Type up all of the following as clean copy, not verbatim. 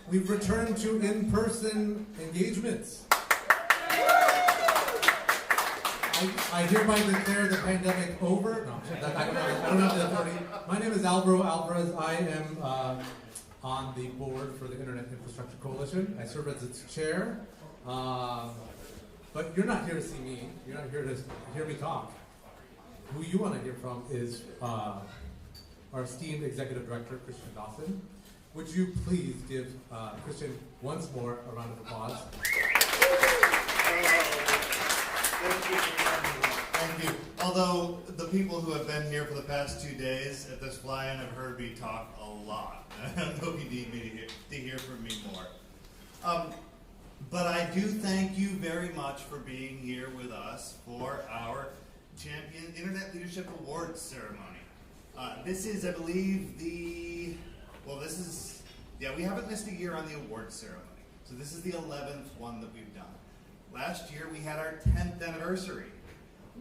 We've returned to in-person engagements. I hereby declare the pandemic over. No, I don't have the authority. My name is Alvaro Alvarez. I am on the board for the Internet Infrastructure Coalition. I serve as its chair. But you're not here to see me. You're not here to hear me talk. Who you want to hear from is our esteemed Executive Director, Christian Dawson. Would you please give Christian once more a round of applause? Thank you. Although the people who have been here for the past 2 days at this fly-in have heard me talk a lot. I don't know if you need me to hear from me more. But I do thank you very much for being here with us for our Champion Internet Leadership Award ceremony. This is, I believe, we haven't missed a year on the award ceremony. So this is the 11th one that we've done. Last year we had our 10th anniversary.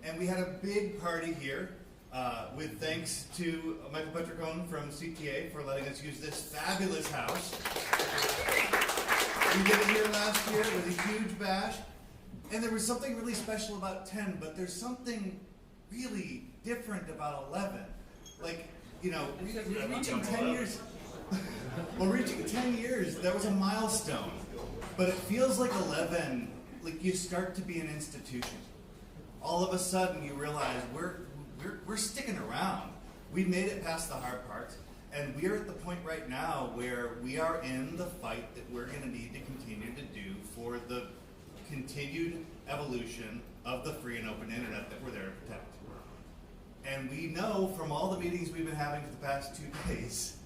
And we had a big party here with thanks to Michael Petricone from CTA for letting us use this fabulous house. We did it here last year. It was a huge bash. And there was something really special about 10, but there's something really different about 11. Like, you know, reaching 10 years. Well, reaching 10 years, that was a milestone. But it feels like 11, like you start to be an institution. All of a sudden you realize we're sticking around. We made it past the hard part, and we're at the point right now where we are in the fight that we're going to need to continue to do for the continued evolution of the free and open internet that we're there to protect. And we know from all the meetings we've been having for the past 2 days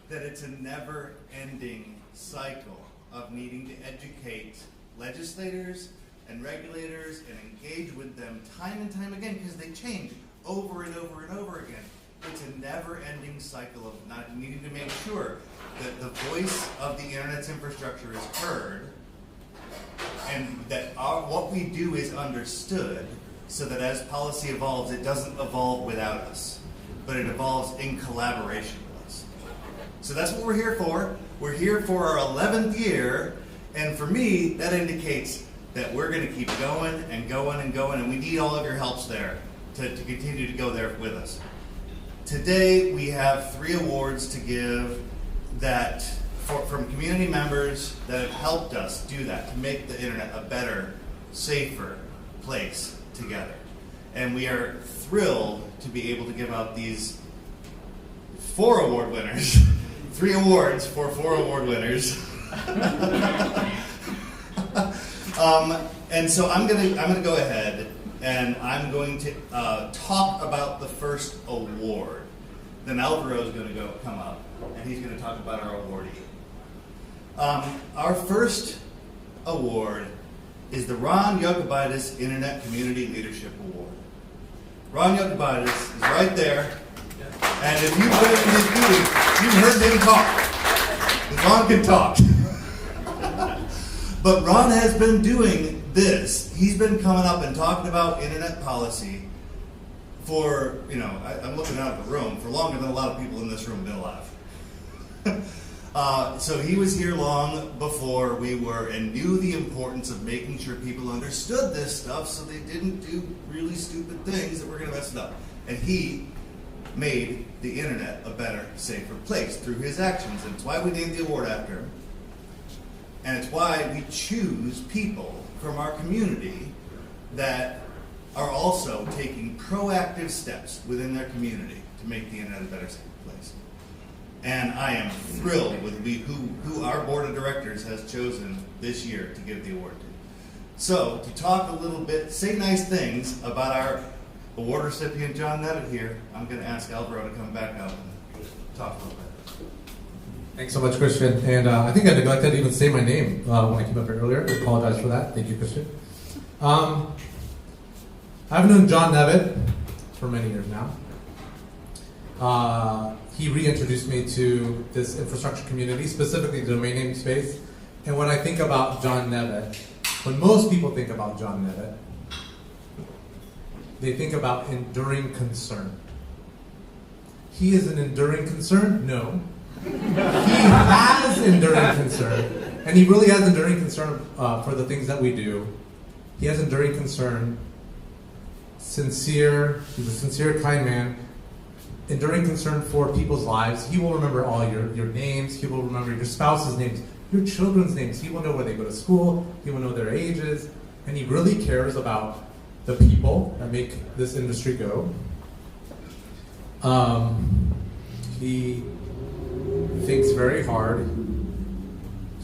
that it's a never-ending cycle of needing to educate legislators and regulators and engage with them time and time again, because they change over and over and over again. It's a never-ending cycle of not needing to make sure that the voice of the internet's infrastructure is heard, and that what we do is understood, so that as policy evolves, it doesn't evolve without us, but it evolves in collaboration with us. So that's what we're here for. We're here for our 11th year, and for me, that indicates that we're going to keep going and going and going, and we need all of your helps there to continue to go there with us. Today, we have 3 awards to give that from community members that have helped us do that, to make the internet a better, safer place together. And we are thrilled to be able to give out these 4 award winners, 3 awards for 4 award winners. And so I'm gonna go ahead and I'm going to talk about the first award. Then Alvaro is going to come up and he's going to talk about our awardee. Our first award is the Ron Yokobitis Internet Community Leadership Award. Ron Yokobitis is right there, and if you've been in his meeting, you've heard him talk. Ron can talk. But Ron has been doing this. He's been coming up and talking about internet policy for, I'm looking out at the room, for longer than a lot of people in this room have been alive. So he was here long before we were and knew the importance of making sure people understood this stuff so they didn't do really stupid things that were going to mess it up. And he made the internet a better, safer place through his actions. And it's why we named the award after him. And it's why we choose people from our community that are also taking proactive steps within their community to make the internet a better, safer place. And I am thrilled with who our board of directors has chosen this year to give the award to. So, to talk a little bit, say nice things about our award recipient, John Nevitt here, I'm going to ask Alvaro to come back up and talk a little bit. Thanks so much, Christian. And I think I neglected to even say my name when I came up here earlier. I apologize for that. Thank you, Christian. I've known John Nevitt for many years now. He reintroduced me to this infrastructure community, specifically the domain name space. And when I think about John Nevitt, when most people think about John Nevitt, they think about enduring concern. He is an enduring concern? No. He has enduring concern, and he really has enduring concern for the things that we do. He has enduring concern, sincere, he's a sincere, kind man, enduring concern for people's lives. He will remember all your names, he will remember your spouse's names, your children's names. He will know where they go to school, he will know their ages, and he really cares about the people that make this industry go. He thinks very hard.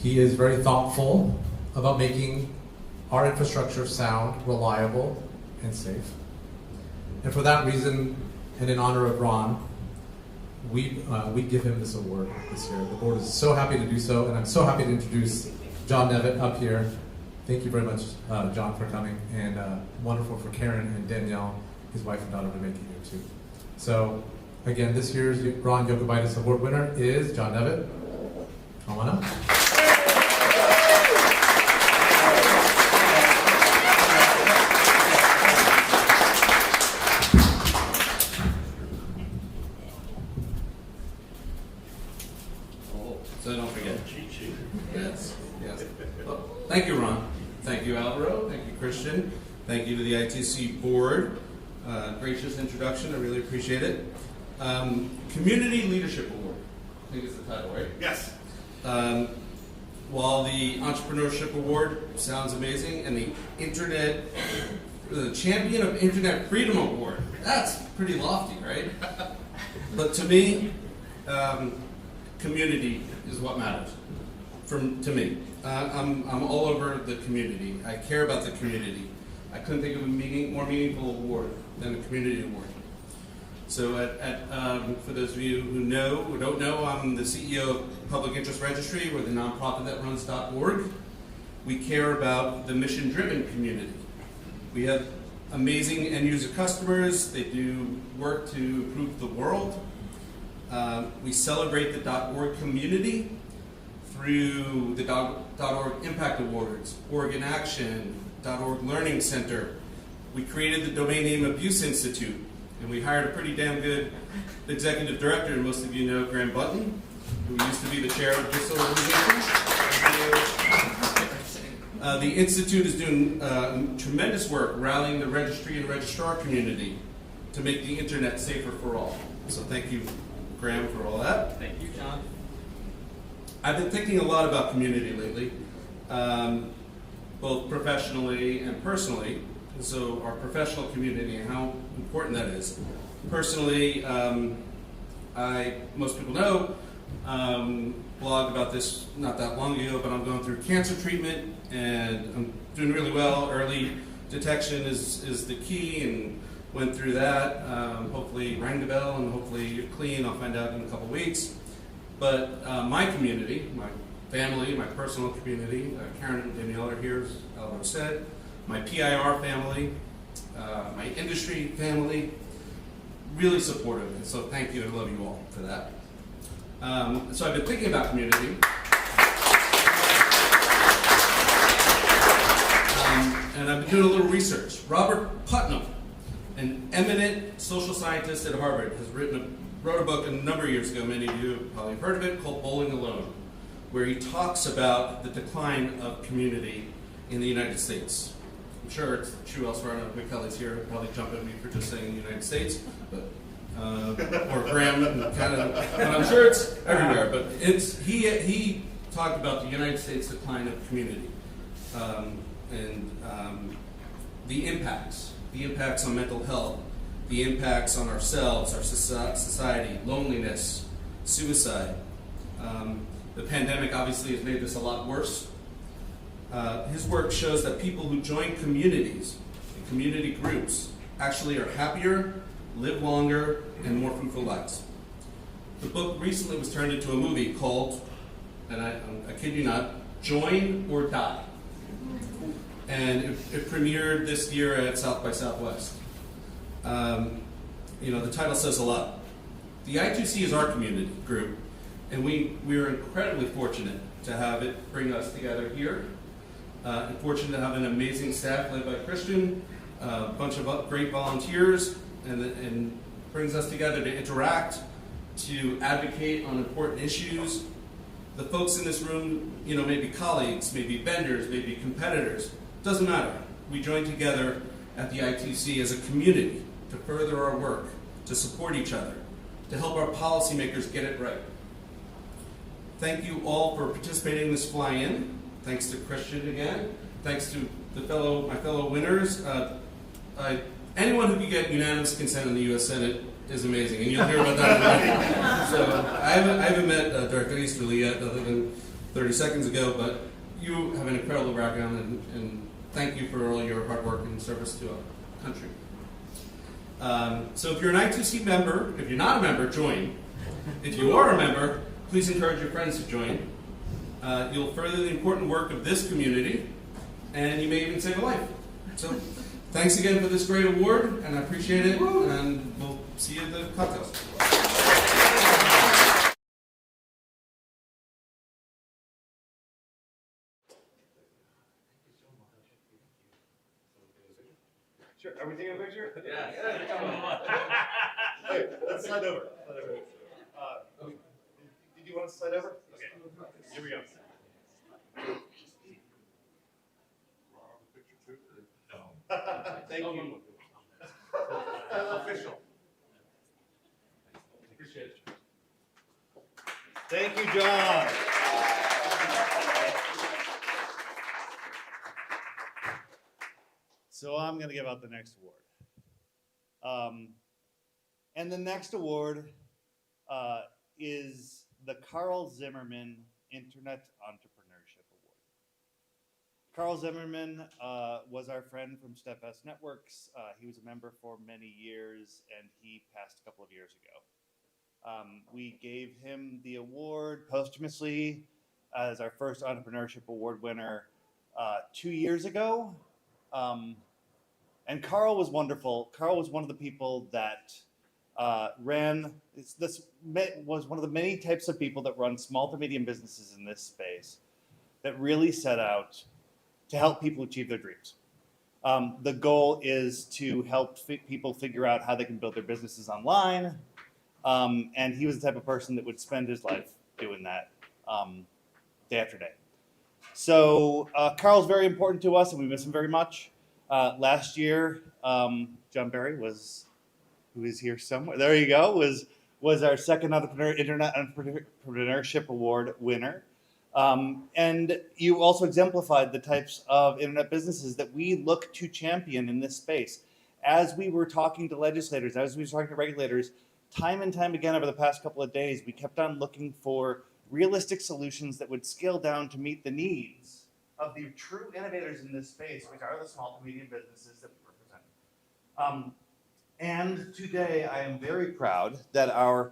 He is very thoughtful about making our infrastructure sound, reliable, and safe. And for that reason, and in honor of Ron, we give him this award this year. The board is so happy to do so, and I'm so happy to introduce John Nevitt up here. Thank you very much, John, for coming, and wonderful for Karen and Danielle, his wife and daughter, to make it here too. So, again, this year's Ron Yokobitis Award winner is John Nevitt. Come on up. So don't forget. Yes. Well, thank you, Ron. Thank you, Alvaro. Thank you, Christian. Thank you to the I2C board. Gracious introduction. I really appreciate it. Community Leadership Award. I think it's the title, right? Yes. While the Entrepreneurship Award sounds amazing, and the Champion of Internet Freedom Award, that's pretty lofty, right? But to me, community is what matters. To me, I'm all over the community. I care about the community. I couldn't think of a more meaningful award than a community award. So, for those of you who don't know, I'm the CEO of Public Interest Registry. We're the nonprofit that runs .org. We care about the mission-driven community. We have amazing end-user customers. They do work to improve the world. We celebrate the .org community through the .org Impact Awards, Oregon Action, .org Learning Center. We created the Domain Name Abuse Institute, and we hired a pretty damn good executive director, and most of you know Graham Button, who used to be the chair of this organization. The Institute is doing tremendous work rallying the registry and registrar community to make the internet safer for all. So thank you, Graham, for all that. Thank you, John. I've been thinking a lot about community lately, both professionally and personally. And so our professional community and how important that is. Personally, most people know, blogged about this not that long ago, but I'm going through cancer treatment and I'm doing really well. Early detection is the key, and went through that. Hopefully rang the bell, and hopefully you're clean. I'll find out in a couple weeks. But my community, my family, my personal community. Karen and Danielle are here, as Alvaro said. My PIR family, my industry family, really supportive. And so thank you, I love you all for that. So I've been thinking about community. And I've been doing a little research. Robert Putnam, an eminent social scientist at Harvard, has wrote a book a number of years ago, many of you have probably heard of it, called Bowling Alone, where he talks about the decline of community in the United States. I'm sure it's true elsewhere. I know McKelly's here, he'll probably jump at me for just saying the United States, but or Graham in Canada, and I'm sure it's everywhere. But he talked about the United States decline of community. And the impacts on mental health, the impacts on ourselves, our society, loneliness, suicide. The pandemic obviously has made this a lot worse. His work shows that people who join communities and community groups actually are happier, live longer, and more fruitful lives. The book recently was turned into a movie called, and I kid you not, Join or Die. And it premiered this year at South by Southwest. The title says a lot. The I2C is our community group, and we are incredibly fortunate to have it bring us together here. And fortunate to have an amazing staff led by Christian, a bunch of great volunteers, and brings us together to interact, to advocate on important issues. The folks in this room, may be colleagues, maybe vendors, maybe competitors. Doesn't matter. We join together at the I2C as a community to further our work, to support each other, to help our policymakers get it right. Thank you all for participating in this fly-in. Thanks to Christian again. Thanks to my fellow winners. Anyone who can get unanimous consent in the U.S. Senate is amazing, and you'll hear about that in a minute. So I haven't met Director Easterly yet, other than 30 seconds ago, but you have an incredible background, and thank you for all your hard work and service to our country. So if you're an I2C member, if you're not a member, join. If you are a member, please encourage your friends to join. You'll further the important work of this community, and you may even save a life. So thanks again for this great award, and I appreciate it, and we'll see you at the cocktails. Sure. Are we taking a picture? Yeah. Hey, let's slide over. Did you want to slide over? Okay. Here we go. Thank you. Official. Appreciate it. Thank you, John. So I'm going to give out the next award. And the next award is the Carl Zimmerman Internet Entrepreneurship Award. Carl Zimmerman was our friend from Steadfast Networks. He was a member for many years, and he passed a couple of years ago. We gave him the award posthumously as our first entrepreneurship award winner 2 years ago. And Carl was wonderful. Carl was one of the people that was one of the many types of people that run small to medium businesses in this space that really set out to help people achieve their dreams. The goal is to help people figure out how they can build their businesses online. And he was the type of person that would spend his life doing that day after day. So Carl's very important to us, and we miss him very much. Last year, John Barry who is here somewhere. There you go. Was our second Internet Entrepreneurship Award winner. And you also exemplified the types of internet businesses that we look to champion in this space. As we were talking to legislators, as we were talking to regulators, time and time again over the past couple of days, we kept on looking for realistic solutions that would scale down to meet the needs of the true innovators in this space, which are the small to medium businesses that we represent. And today I am very proud that our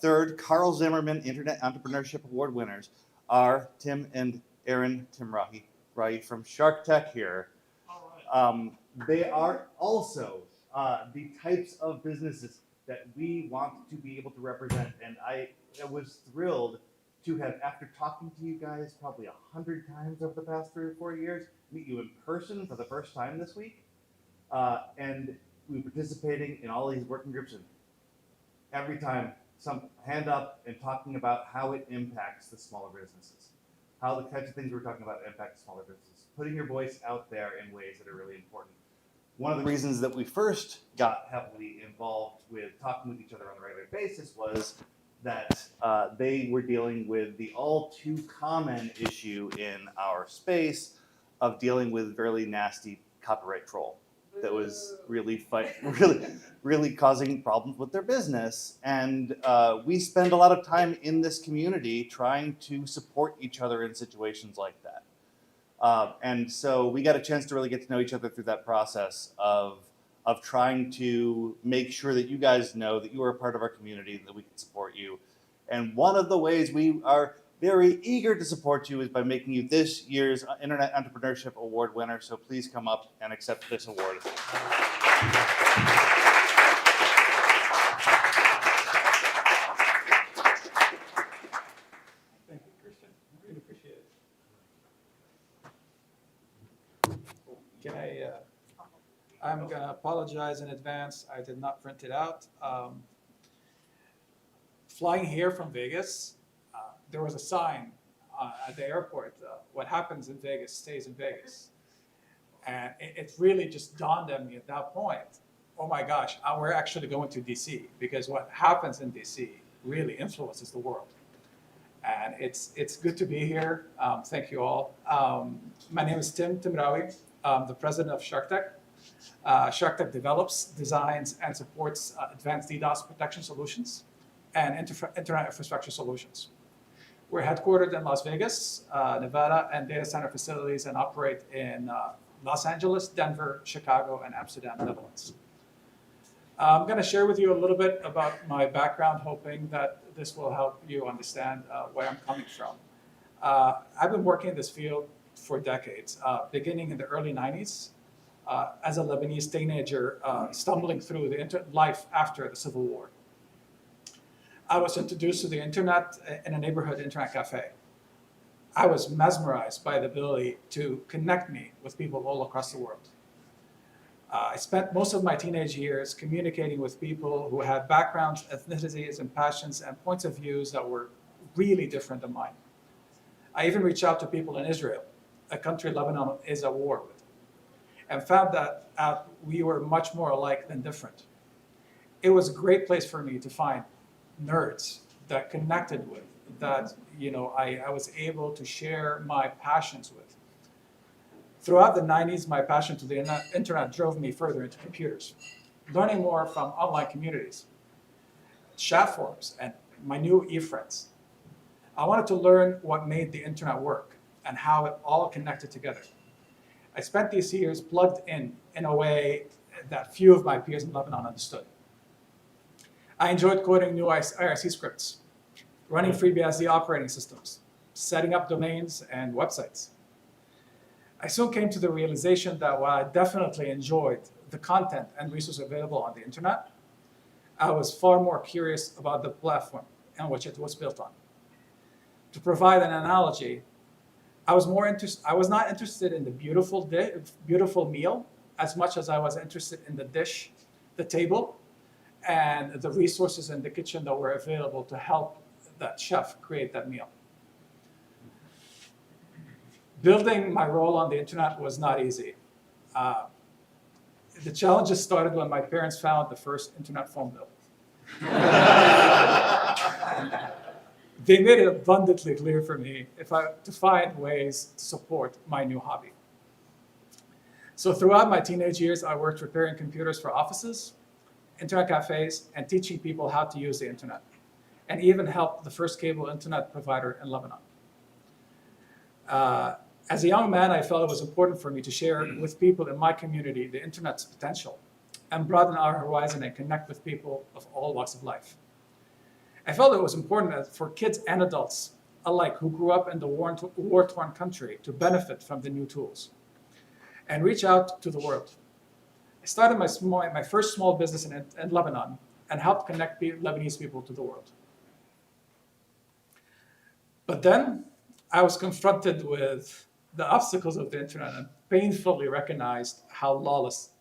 third Carl Zimmerman Internet Entrepreneurship Award winners are Tim and Aaron Timrahi from Shark Tech here. They are also the types of businesses that we want to be able to represent. And I was thrilled to have, after talking to you guys probably 100 times over the past 3 or 4 years, meet you in person for the first time this week. And we were participating in all these working groups, and every time some hand up and talking about how it impacts the smaller businesses, how the types of things we're talking about impact smaller businesses, putting your voice out there in ways that are really important. One of the reasons that we first got heavily involved with talking with each other on a regular basis was that they were dealing with the all too common issue in our space of dealing with fairly nasty copyright troll that was really causing problems with their business. And we spend a lot of time in this community trying to support each other in situations like that. And so we got a chance to really get to know each other through that process of trying to make sure that you guys know that you are a part of our community, that we can support you. And one of the ways we are very eager to support you is by making you this year's Internet Entrepreneurship Award winner. So please come up and accept this award. Thank you, Christian. I really appreciate it. Can I'm going to apologize in advance. I did not print it out. Flying here from Vegas, there was a sign at the airport, what happens in Vegas stays in Vegas. And it really just dawned on me at that point, oh my gosh, we're actually going to DC, because what happens in DC really influences the world. And it's good to be here. Thank you all. My name is Tim Timrawi. I'm the president of Shark Tech. Shark Tech develops, designs, and supports advanced DDoS protection solutions and internet infrastructure solutions. We're headquartered in Las Vegas, Nevada, and data center facilities, and operate in Los Angeles, Denver, Chicago, and Amsterdam, Netherlands. I'm going to share with you a little bit about my background, hoping that this will help you understand where I'm coming from. I've been working in this field for decades, beginning in the early 90s as a Lebanese teenager stumbling through the life after the Civil War. I was introduced to the internet in a neighborhood internet cafe. I was mesmerized by the ability to connect me with people all across the world. I spent most of my teenage years communicating with people who had backgrounds, ethnicities, and passions and points of views that were really different than mine. I even reached out to people in Israel, a country Lebanon is at war with, and found that out we were much more alike than different. It was a great place for me to find nerds that connected with, that I was able to share my passions with. Throughout the 90s, my passion to the internet drove me further into computers, learning more from online communities, chat forums, and my new e-friends. I wanted to learn what made the internet work and how it all connected together. I spent these years plugged in a way that few of my peers in Lebanon understood. I enjoyed coding new IRC scripts, running FreeBSD operating systems, setting up domains and websites. I soon came to the realization that while I definitely enjoyed the content and resources available on the internet, I was far more curious about the platform in which it was built on. To provide an analogy, I was not interested in the beautiful meal as much as I was interested in the dish, the table, and the resources in the kitchen that were available to help that chef create that meal. Building my role on the internet was not easy. The challenges started when my parents found the first internet phone bill. They made it abundantly clear for me to find ways to support my new hobby. So throughout my teenage years, I worked repairing computers for offices, internet cafes, and teaching people how to use the internet, and even helped the first cable internet provider in Lebanon. As a young man, I felt it was important for me to share with people in my community the internet's potential and broaden our horizon and connect with people of all walks of life. I felt it was important for kids and adults alike who grew up in the war-torn country to benefit from the new tools and reach out to the world. I started my first small business in Lebanon and helped connect Lebanese people to the world. But then I was confronted with the obstacles of the internet and painfully recognized how lawless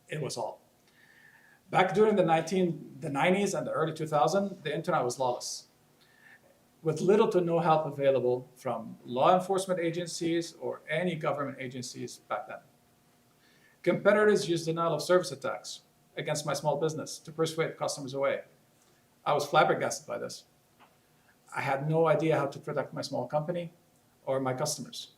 it was all. Back during the 90s and the early 2000s, the internet was lawless, with little to no help available from law enforcement agencies or any government agencies back then. Competitors used denial of service attacks against my small business to persuade customers away. I was flabbergasted by this. I had no idea how to protect my small company or my customers.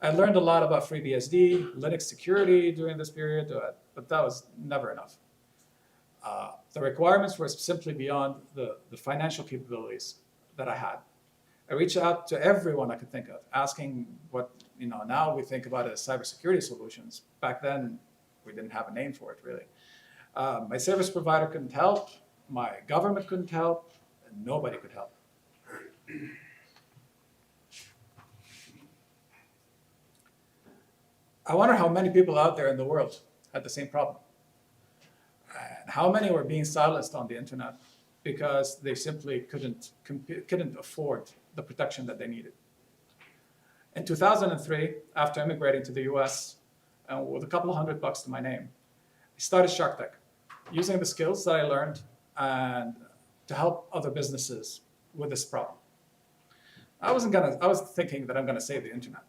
I learned a lot about FreeBSD, Linux security during this period, but that was never enough. The requirements were simply beyond the financial capabilities that I had. I reached out to everyone I could think of, asking what, now we think about it as cybersecurity solutions. Back then, we didn't have a name for it, really. My service provider couldn't help, my government couldn't help, and nobody could help. I wonder how many people out there in the world had the same problem. And how many were being silenced on the internet because they simply couldn't afford the protection that they needed. In 2003, after immigrating to the US, with a couple of $100 to my name, I started Shark Tech, using the skills that I learned and to help other businesses with this problem. I was thinking that I'm gonna save the internet.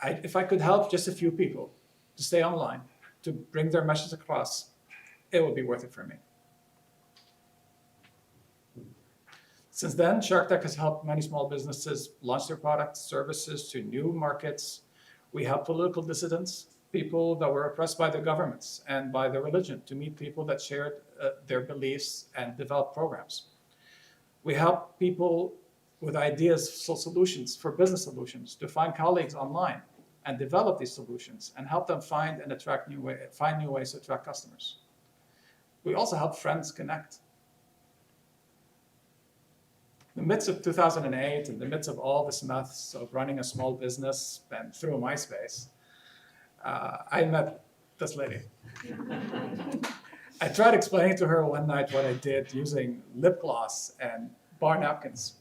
If I could help just a few people to stay online, to bring their message across, it would be worth it for me. Since then, Shark Tech has helped many small businesses launch their products, services to new markets. We help political dissidents, people that were oppressed by their governments and by their religion, to meet people that shared their beliefs and develop programs. We help people with ideas for solutions, for business solutions, to find colleagues online and develop these solutions and help them find new ways to attract customers. We also help friends connect. In the midst of 2008, in the midst of all this mess of running a small business and through MySpace, I met this lady. I tried explaining to her one night what I did using lip gloss and bar napkins.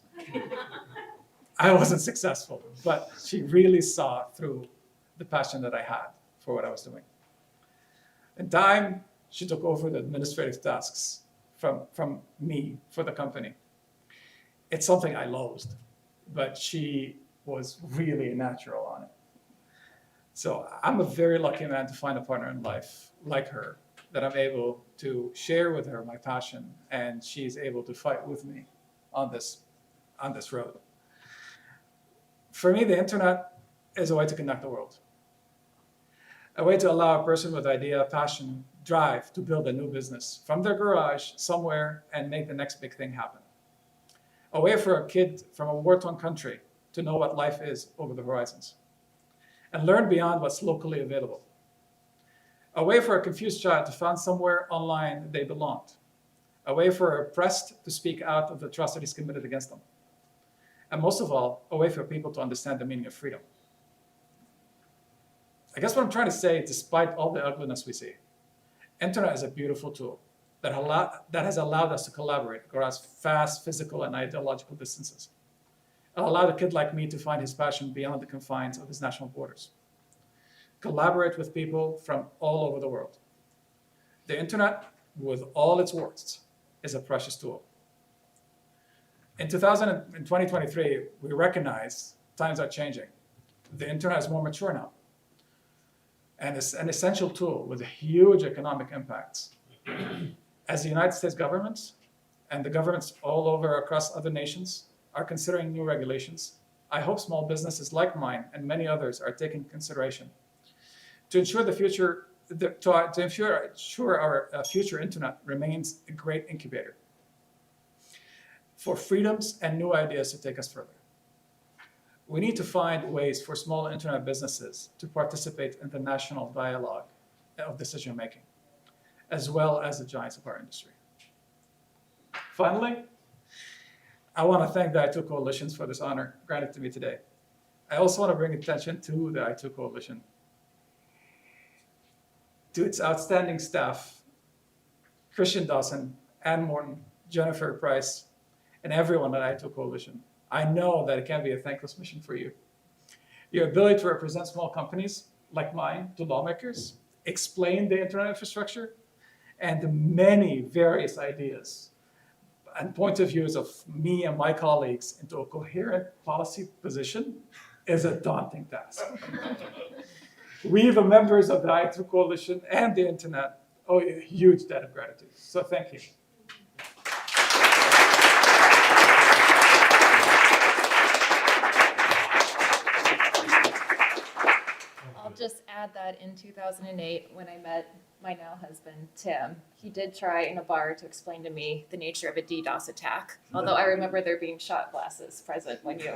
I wasn't successful, but she really saw through the passion that I had for what I was doing. In time, she took over the administrative tasks from me for the company. It's something I loathed, but she was really natural on it. So I'm a very lucky man to find a partner in life like her, that I'm able to share with her my passion, and she's able to fight with me on this road. For me, the internet is a way to connect the world. A way to allow a person with idea, passion, drive to build a new business from their garage somewhere and make the next big thing happen. A way for a kid from a war-torn country to know what life is over the horizons and learn beyond what's locally available. A way for a confused child to find somewhere online they belonged. A way for a oppressed to speak out of the atrocities committed against them. And most of all, a way for people to understand the meaning of freedom. I guess what I'm trying to say, despite all the ugliness we see, internet is a beautiful tool that has allowed us to collaborate across vast physical and ideological distances. It allowed a kid like me to find his passion beyond the confines of his national borders. Collaborate with people from all over the world. The internet, with all its warts, is a precious tool. In 2023, we recognize times are changing. The internet is more mature now, and it's an essential tool with huge economic impacts. As the United States government and the governments all over across other nations are considering new regulations, I hope small businesses like mine and many others are taking consideration to ensure our future internet remains a great incubator for freedoms and new ideas to take us further. We need to find ways for small internet businesses to participate in the national dialogue of decision making, as well as the giants of our industry. Finally, I want to thank the i2Coalition for this honor granted to me today. I also want to bring attention to the i2Coalition, to its outstanding staff, Christian Dawson, Ann Morton, Jennifer Price, and everyone at i2Coalition. I know that it can be a thankless mission for you. Your ability to represent small companies like mine to lawmakers, explain the internet infrastructure, and the many various ideas and point of views of me and my colleagues into a coherent policy position is a daunting task. We, the members of the i2Coalition and the internet, owe you a huge debt of gratitude. So thank you. I'll just add that in 2008, when I met my now husband, Tim, he did try in a bar to explain to me the nature of a DDoS attack, although I remember there being shot glasses present when you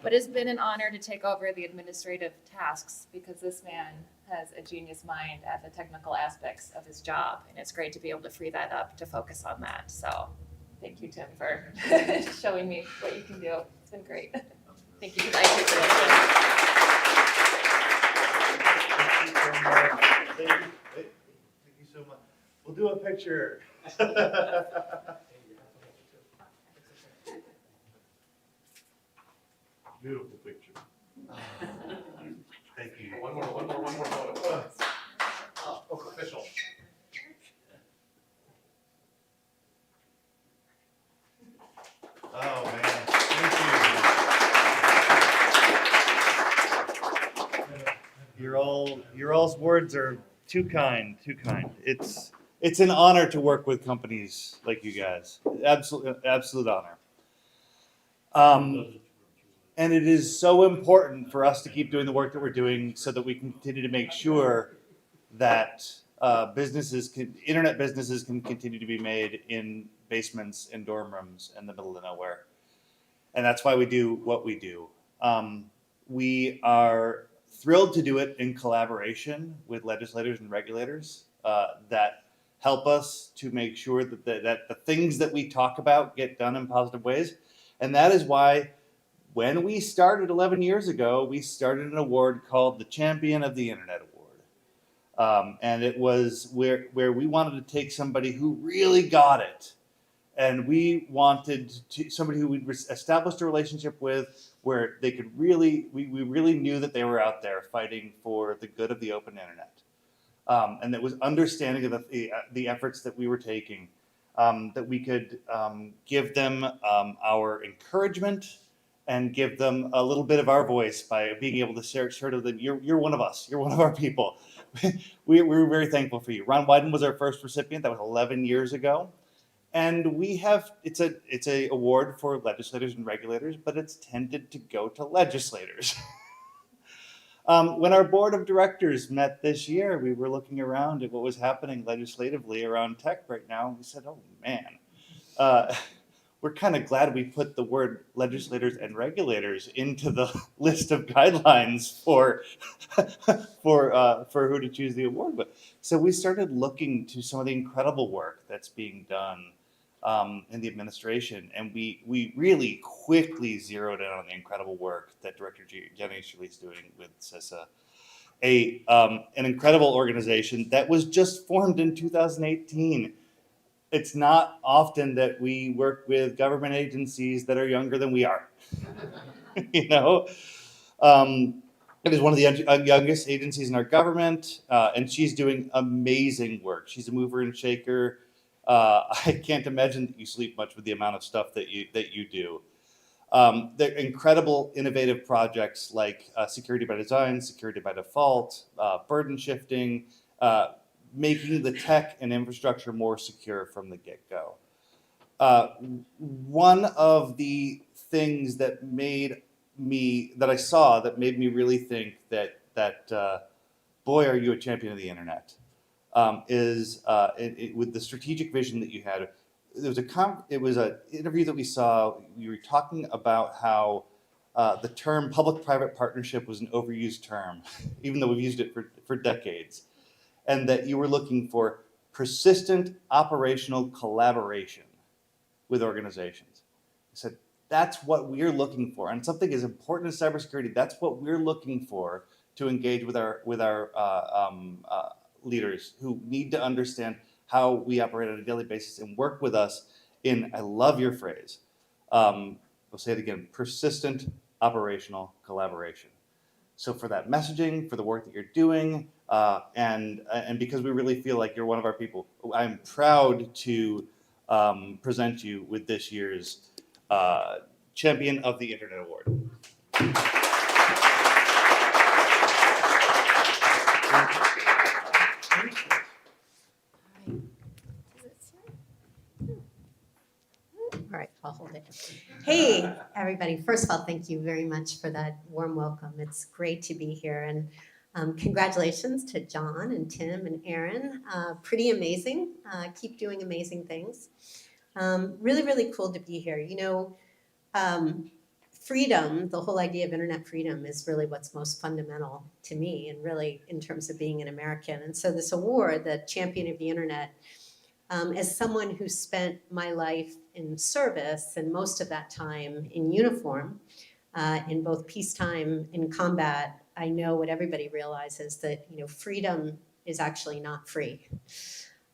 But it's been an honor to take over the administrative tasks because this man has a genius mind at the technical aspects of his job, and it's great to be able to free that up to focus on that. So thank you, Tim, for showing me what you can do. It's been great. Thank you to the i2Coalition. Thank you so much. We'll do a picture. Beautiful picture. Thank you. One more photo. Official. Oh man, thank you. Your all's words are too kind, too kind. It's an honor to work with companies like you guys. Absolute honor. And it is so important for us to keep doing the work that we're doing so that we can continue to make sure that internet businesses can continue to be made in basements and dorm rooms in the middle of nowhere. And that's why we do what we do. We are thrilled to do it in collaboration with legislators and regulators that help us to make sure that the things that we talk about get done in positive ways. And that is why when we started 11 years ago, we started an award called the Champion of the Internet Award. And it was where we wanted to take somebody who really got it. And we wanted somebody who we'd established a relationship with where they could we really knew that they were out there fighting for the good of the open internet. And that was understanding of the efforts that we were taking, that we could give them our encouragement and give them a little bit of our voice by being able to share to them, you're one of us, you're one of our people. We're very thankful for you. Ron Wyden was our first recipient. That was 11 years ago. And we have, it's a award for legislators and regulators, but it's tended to go to legislators. When our board of directors met this year, we were looking around at what was happening legislatively around tech right now. We said, oh man, we're kind of glad we put the word legislators and regulators into the list of guidelines for who to choose the award with. So we started looking to some of the incredible work that's being done in the administration, and we really quickly zeroed in on the incredible work that Director Jenny Shirley is doing with CISA, an incredible organization that was just formed in 2018. It's not often that we work with government agencies that are younger than we are. You know, it is one of the youngest agencies in our government, and she's doing amazing work. She's a mover and shaker. I can't imagine that you sleep much with the amount of stuff that you do. They're incredible, innovative projects like security by design, security by default, burden shifting, making the tech and infrastructure more secure from the get-go. One of the things that I saw that made me really think that boy, are you a champion of the internet, is with the strategic vision that you had. It was an interview that we saw. You were talking about how the term public-private partnership was an overused term, even though we've used it for decades, and that you were looking for persistent operational collaboration with organizations. I said, that's what we're looking for. And something as important as cybersecurity, that's what we're looking for to engage with our leaders who need to understand how we operate on a daily basis and work with us in, I love your phrase, I'll say it again, persistent operational collaboration. So for that messaging, for the work that you're doing, and because we really feel like you're one of our people, I'm proud to present you with this year's Champion of the Internet Award. All right, I'll hold it. Hey, everybody. First of all, thank you very much for that warm welcome. It's great to be here. And congratulations to John and Tim and Aaron. Pretty amazing. Keep doing amazing things. Really, really cool to be here. You know, freedom, the whole idea of internet freedom is really what's most fundamental to me and really in terms of being an American. And so this award, the Champion of the Internet, as someone who spent my life in service and most of that time in uniform, in both peacetime and combat, I know what everybody realizes that, you know, freedom is actually not free.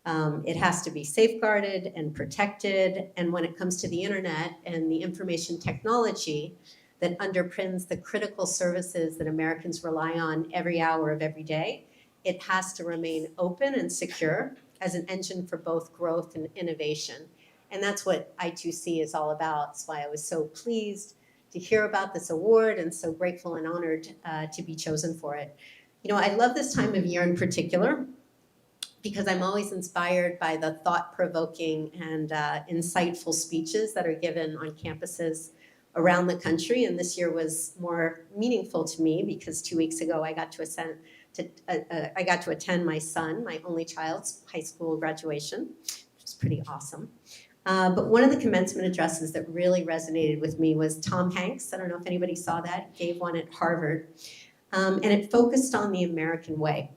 It has to be safeguarded and protected. And when it comes to the internet and the information technology that underpins the critical services that Americans rely on every hour of every day, it has to remain open and secure as an engine for both growth and innovation. And that's what I2C is all about. That's why I was so pleased to hear about this award and so grateful and honored to be chosen for it. You know, I love this time of year in particular because I'm always inspired by the thought-provoking and insightful speeches that are given on campuses around the country. And this year was more meaningful to me because 2 weeks ago I got to attend my son, my only child's high school graduation, which was pretty awesome. But one of the commencement addresses that really resonated with me was Tom Hanks. I don't know if anybody saw that, gave one at Harvard. And it focused on the American way.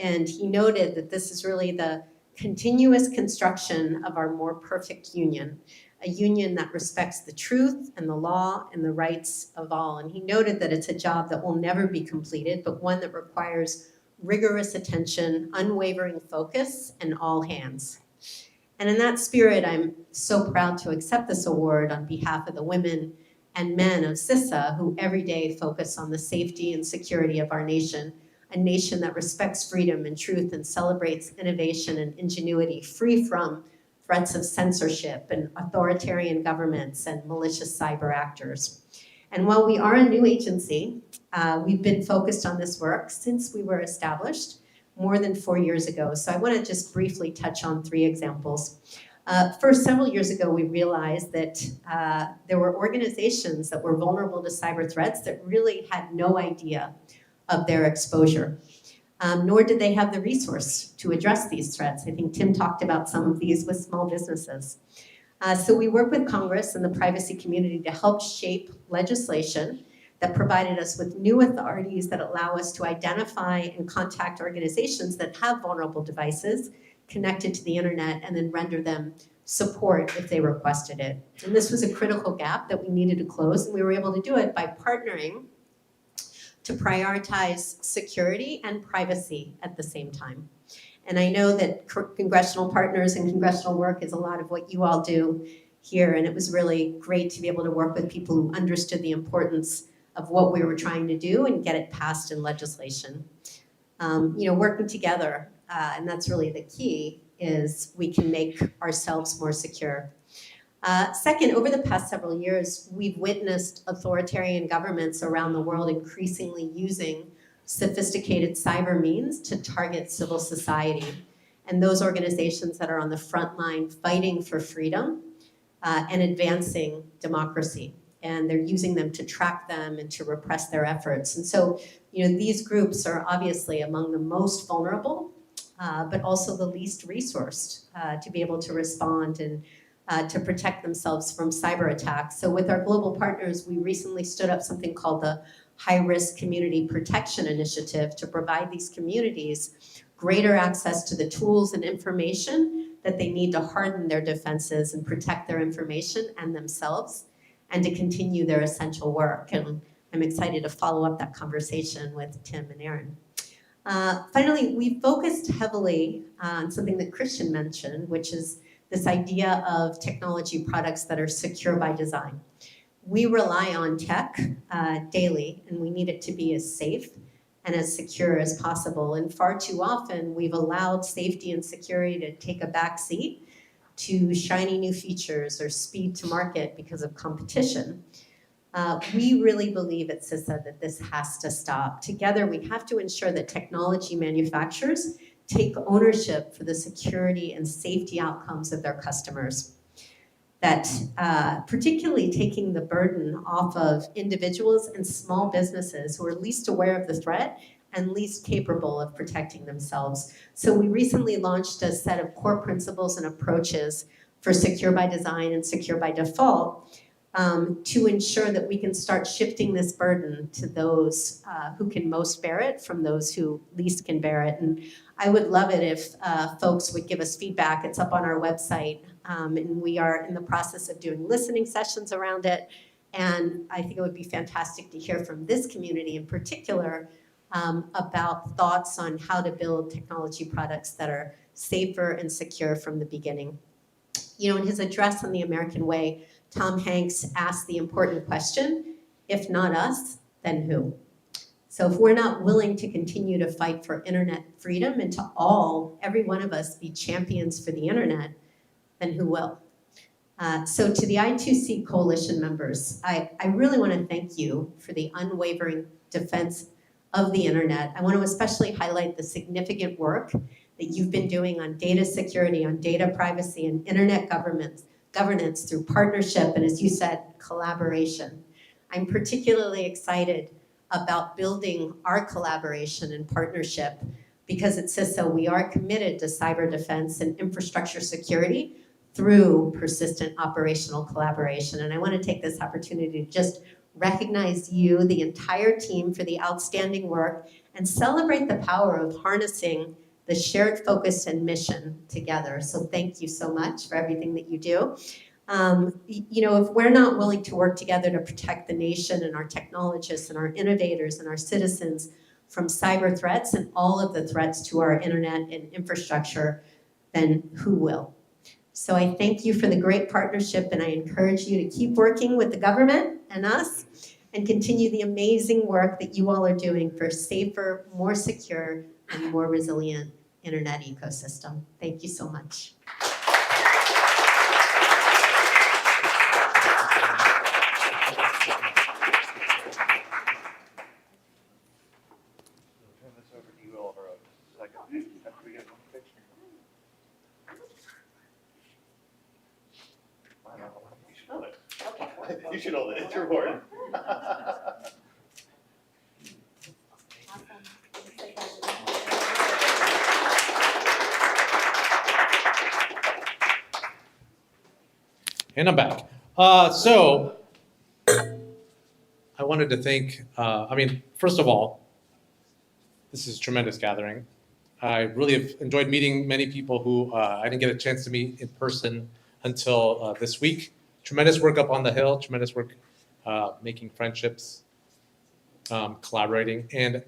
And he noted that this is really the continuous construction of our more perfect union, a union that respects the truth and the law and the rights of all. And he noted that it's a job that will never be completed, but one that requires rigorous attention, unwavering focus, and all hands. And in that spirit, I'm so proud to accept this award on behalf of the women and men of CISA who every day focus on the safety and security of our nation, a nation that respects freedom and truth and celebrates innovation and ingenuity free from threats of censorship and authoritarian governments and malicious cyber actors. And while we are a new agency, we've been focused on this work since we were established more than 4 years ago. So I want to just briefly touch on 3 examples. First, several years ago, we realized that there were organizations that were vulnerable to cyber threats that really had no idea of their exposure, nor did they have the resource to address these threats. I think Tim talked about some of these with small businesses. So we work with Congress and the privacy community to help shape legislation that provided us with new authorities that allow us to identify and contact organizations that have vulnerable devices connected to the internet and then render them support if they requested it. And this was a critical gap that we needed to close, and we were able to do it by partnering to prioritize security and privacy at the same time. And I know that congressional partners and congressional work is a lot of what you all do here, and it was really great to be able to work with people who understood the importance of what we were trying to do and get it passed in legislation. Working together, and that's really the key, is we can make ourselves more secure. Second, over the past several years, we've witnessed authoritarian governments around the world increasingly using sophisticated cyber means to target civil society and those organizations that are on the front line fighting for freedom and advancing democracy. And they're using them to track them and to repress their efforts. And so, these groups are obviously among the most vulnerable, but also the least resourced to be able to respond and to protect themselves from cyber attacks. So with our global partners, we recently stood up something called the High-Risk Community Protection Initiative to provide these communities greater access to the tools and information that they need to harden their defenses and protect their information and themselves, and to continue their essential work. And I'm excited to follow up that conversation with Tim and Aaron. Finally, we focused heavily on something that Christian mentioned, which is this idea of technology products that are secure by design. We rely on tech daily, and we need it to be as safe and as secure as possible. And far too often, we've allowed safety and security to take a back seat to shiny new features or speed to market because of competition. We really believe at CISA that this has to stop. Together, we have to ensure that technology manufacturers take ownership for the security and safety outcomes of their customers. That particularly taking the burden off of individuals and small businesses who are least aware of the threat and least capable of protecting themselves. So we recently launched a set of core principles and approaches for secure by design and secure by default to ensure that we can start shifting this burden to those who can most bear it from those who least can bear it. And I would love it if folks would give us feedback. It's up on our website, and we are in the process of doing listening sessions around it. And I think it would be fantastic to hear from this community in particular about thoughts on how to build technology products that are safer and secure from the beginning. You know, in his address on the American Way, Tom Hanks asked the important question, if not us, then who? So if we're not willing to continue to fight for internet freedom and to every one of us be champions for the internet, then who will? So to the i2Coalition members, I really want to thank you for the unwavering defense of the internet. I want to especially highlight the significant work that you've been doing on data security, on data privacy, and internet governance through partnership, and as you said, collaboration. I'm particularly excited about building our collaboration and partnership because at CISA, we are committed to cyber defense and infrastructure security through persistent operational collaboration. And I want to take this opportunity to just recognize you, the entire team, for the outstanding work and celebrate the power of harnessing the shared focus and mission together. So thank you so much for everything that you do. You know, if we're not willing to work together to protect the nation and our technologists and our innovators and our citizens from cyber threats and all of the threats to our internet and infrastructure, then who will? So I thank you for the great partnership, and I encourage you to keep working with the government and us and continue the amazing work that you all are doing for a safer, more secure, and more resilient internet ecosystem. Thank you so much. Turn this over to you, Oliver, a second. After we get one picture. You should hold it. You should hold it. It's your board. And I'm back. So I wanted to thank, first of all, this is a tremendous gathering. I really have enjoyed meeting many people who I didn't get a chance to meet in person until this week. Tremendous work up on the Hill, tremendous work making friendships, collaborating. And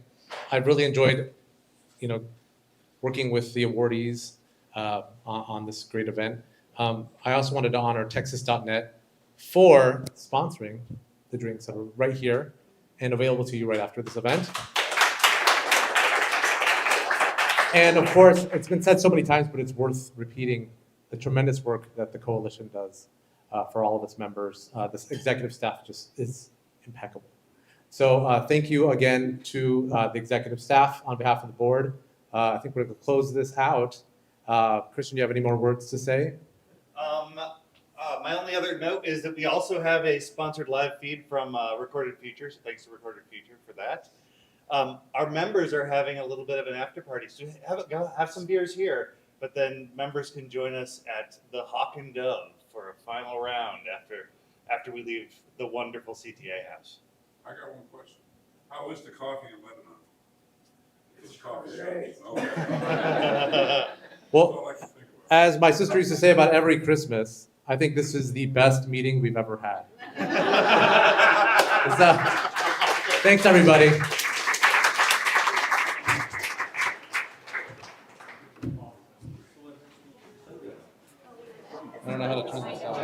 I really enjoyed, working with the awardees on this great event. I also wanted to honor Texas.net for sponsoring the drinks that are right here and available to you right after this event. And of course, it's been said so many times, but it's worth repeating the tremendous work that the coalition does for all of its members. This executive staff just is impeccable. So thank you again to the executive staff on behalf of the board. I think we're going to close this out. Christian, do you have any more words to say? My only other note is that we also have a sponsored live feed from Recorded Future, so thanks to Recorded Future for that. Our members are having a little bit of an after party, so have some beers here, but then members can join us at the Hawk and Dove for a final round after we leave the wonderful CTA house. I got one question. How is the coffee in Lebanon? It's coffee. Okay. Well, That's all I can think about. as my sister used to say about every Christmas, I think this is the best meeting we've ever had. So, thanks, everybody. I don't know how to turn this off.